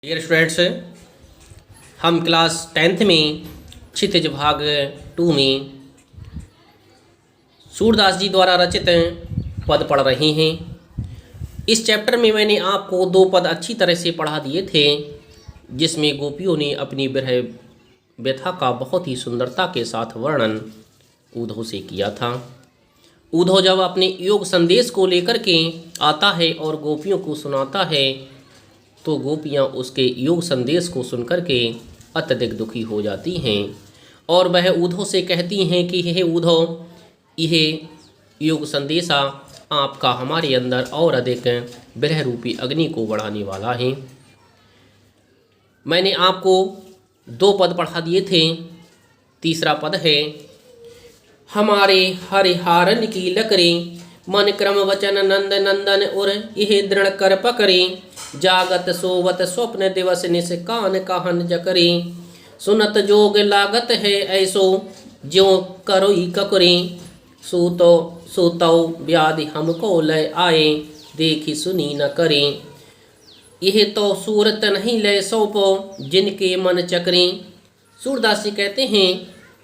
Dear students, हम class 10th में क्षितिज भाग 2 में सूरदास जी द्वारा रचित पद पढ़ रहे हैं। इस चैप्टर में मैंने आपको 2 पद अच्छी तरह से पढ़ा दिए थे, जिसमें गोपियों ने अपनी विरह व्यथा का बहुत ही सुंदरता के साथ वर्णन उद्धव से किया था। उद्धव जब अपने योग संदेश को लेकर के आता है और गोपियों को सुनाता है, तो गोपियाँ उसके योग संदेश को सुनकर के अत्यधिक दुखी हो जाती हैं और वह उद्धव से कहती हैं कि हे उद्धव, यह योग संदेशा आपका हमारे अंदर और अधिक विरह रूपी अग्नि को बढ़ाने वाला है। मैंने आपको 2 पद पढ़ा दिए थे। तीसरा पद है, हमारे हरिहारन की लकरे मन क्रम वचन नंद नंदन और यह दृढ़ कर पकड़े, जागत सोवत स्वप्न दिवस निस कान कहन जकरे, सुनत जोग लागत है ऐसो ज्यों करोई ककुरे, सूतो व्याधि हमको लय आए देखी सुनी न करे, यह तो सूरत नहीं लय सौपो जिनके मन चकरे। सूरदास जी कहते हैं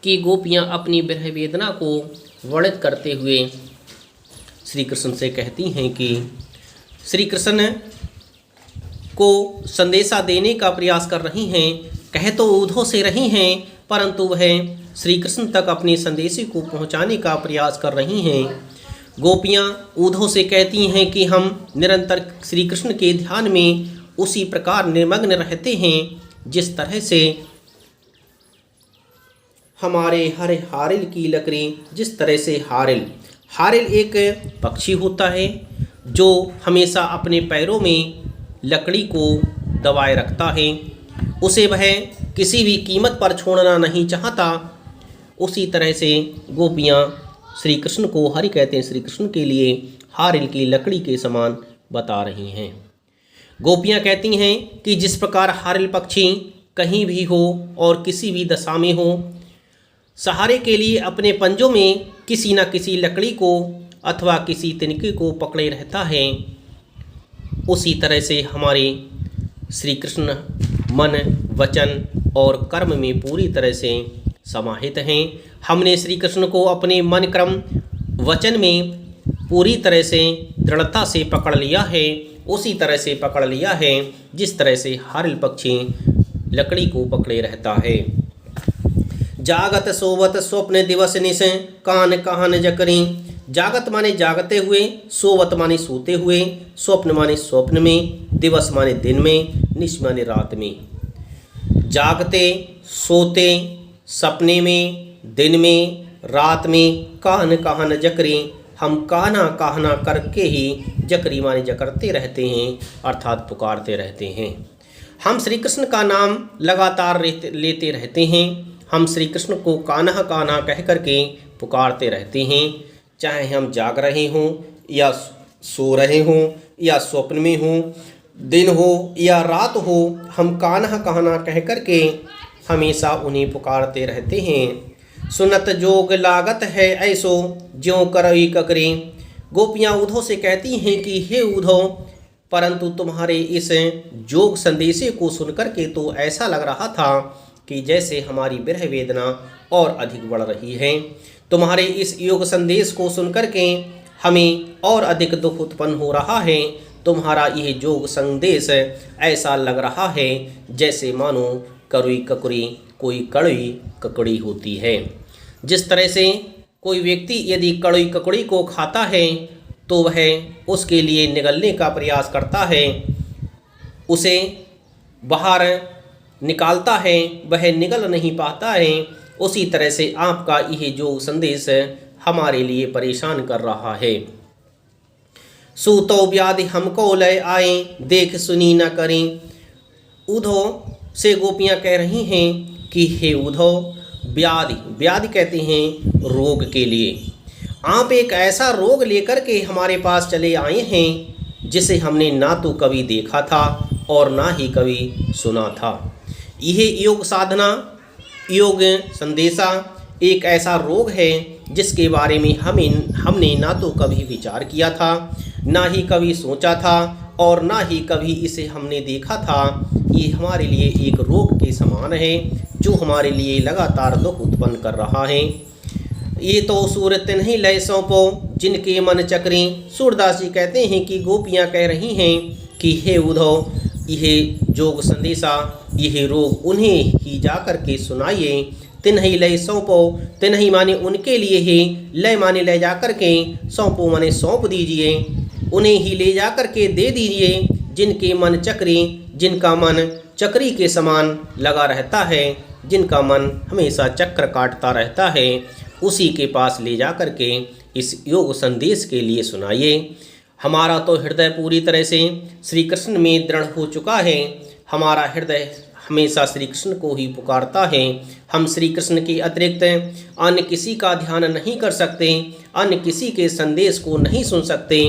कि गोपियाँ अपनी विरह वेदना को वर्णित करते हुए श्री कृष्ण से कहती हैं कि श्री कृष्ण को संदेशा देने का प्रयास कर रही हैं। कह तो उद्धव से रही हैं, परंतु वह श्री कृष्ण तक अपने संदेश को पहुंचाने का प्रयास कर रही हैं। गोपियाँ उद्धव से कहती हैं कि हम निरंतर श्री कृष्ण के ध्यान में उसी प्रकार निमग्न रहते हैं जिस तरह से हमारे हारिल की लकड़ी, जिस तरह से हारिल एक पक्षी होता है जो हमेशा अपने पैरों में लकड़ी को दबाए रखता है, उसे वह किसी भी कीमत पर छोड़ना नहीं चाहता। उसी तरह से गोपियाँ श्री कृष्ण को हरि कहते हैं, श्री कृष्ण के लिए हारिल की लकड़ी के समान बता रही हैं। गोपियाँ कहती हैं कि जिस प्रकार हारिल पक्षी कहीं भी हो और किसी भी दशा में हो, सहारे के लिए अपने पंजों में किसी न किसी लकड़ी को अथवा किसी तिनके को पकड़े रहता है, उसी तरह से हमारे श्री कृष्ण मन वचन और कर्म में पूरी तरह से समाहित हैं। हमने श्री कृष्ण को अपने मन क्रम वचन में पूरी तरह से दृढ़ता से पकड़ लिया है, उसी तरह से पकड़ लिया है जिस तरह से हारिल पक्षी लकड़ी को पकड़े रहता है। जागत सोवत स्वप्न दिवस निस कान कहन जकरी, जागत माने जागते हुए, सोवत माने सोते हुए, स्वप्न माने स्वप्न में, दिवस माने दिन में, निश माने रात में। जागते, सोते, सपने में, दिन में, रात में, कान कहन जकरी, हम कहना करके ही जकरी माने जकरते रहते हैं, अर्थात पुकारते रहते हैं। हम श्री कृष्ण का नाम लगातार लेते रहते हैं। हम श्री कृष्ण को कान्हा कह करके पुकारते रहते हैं, चाहे हम जाग रहे हों या सो रहे हों या स्वप्न में हों, दिन हो या रात हो, हम कान्हा कह करके हमेशा उन्हें पुकारते रहते हैं। सुनत जोग लागत है ऐसो ज्यों करई ककरे, गोपियाँ उद्धव से कहती हैं कि हे उद्धव, परंतु तुम्हारे इस जोग संदेशे को सुनकर के तो ऐसा लग रहा था कि जैसे हमारी विरह वेदना और अधिक बढ़ रही है। तुम्हारे इस योग संदेश को सुनकर के हमें और अधिक दुख उत्पन्न हो रहा है। तुम्हारा यह योग संदेश ऐसा लग रहा है जैसे मानो करुई ककुरी कोई कड़ुई ककड़ी होती है। जिस तरह से कोई व्यक्ति यदि कड़ुई ककड़ी को खाता है तो वह उसके लिए निगलने का प्रयास करता है, उसे बाहर निकालता है, वह निगल नहीं पाता है। उसी तरह से आपका यह जो संदेश हमारे लिए परेशान कर रहा है। सूतो व्याधि हमको लय आए देख सुनी न करें, उद्धव से गोपियाँ कह रही हैं कि हे उद्धव, व्याधि कहते हैं रोग के लिए। आप एक ऐसा रोग लेकर के हमारे पास चले आए हैं जिसे हमने ना तो कभी देखा था और ना ही कभी सुना था। यह योग साधना, योग संदेशा एक ऐसा रोग है जिसके बारे में हमने ना तो कभी विचार किया था, ना ही कभी सोचा था और ना ही कभी इसे हमने देखा था। ये हमारे लिए एक रोग के समान है जो हमारे लिए लगातार दुख उत्पन्न कर रहा है। ये तो सूरत नहीं लय सौंपो जिनके मन चक्री। सूरदास जी कहते हैं कि गोपियाँ कह रही हैं कि हे उद्धव, यह जोग संदेशा, यह रोग उन्हें ही जा कर के सुनाइए। तिन्हीं लय सौंपो, तिन्हीं माने उनके लिए ही, लय माने ले जा कर के, सौंपो माने सौंप दीजिए, उन्हें ही ले जा कर के दे दीजिए जिनके मन चक्री, जिनका मन चक्री के समान लगा रहता है, जिनका मन हमेशा चक्र काटता रहता है, उसी के पास ले जा कर के इस योग संदेश के लिए सुनाइए। हमारा तो हृदय पूरी तरह से श्री कृष्ण में दृढ़ हो चुका है। हमारा हृदय हमेशा श्री कृष्ण को ही पुकारता है। हम श्री कृष्ण के अतिरिक्त अन्य किसी का ध्यान नहीं कर सकते, अन्य किसी के संदेश को नहीं सुन सकते।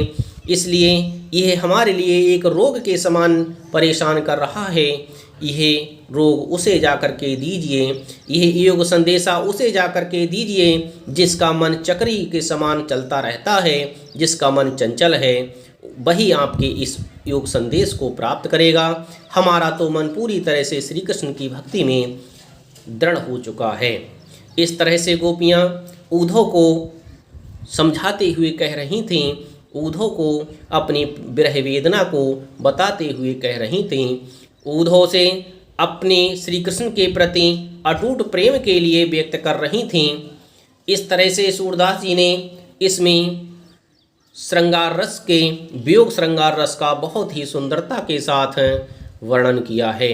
इसलिए यह हमारे लिए एक रोग के समान परेशान कर रहा है। यह रोग उसे जा कर के दीजिए, यह योग संदेशा उसे जा कर के दीजिए जिसका मन चक्री के समान चलता रहता है, जिसका मन चंचल है, वही आपके इस योग संदेश को प्राप्त करेगा। हमारा तो मन पूरी तरह से श्री कृष्ण की भक्ति में दृढ़ हो चुका है। इस तरह से गोपियाँ उद्धव को समझाते हुए कह रही थीं, उद्धव को अपनी विरह वेदना को बताते हुए कह रही थीं, उद्धव से अपने श्री कृष्ण के प्रति अटूट प्रेम के लिए व्यक्त कर रही थीं। इस तरह से सूरदास जी ने इसमें श्रृंगार रस के, वियोग श्रृंगार रस का बहुत ही सुंदरता के साथ वर्णन किया है।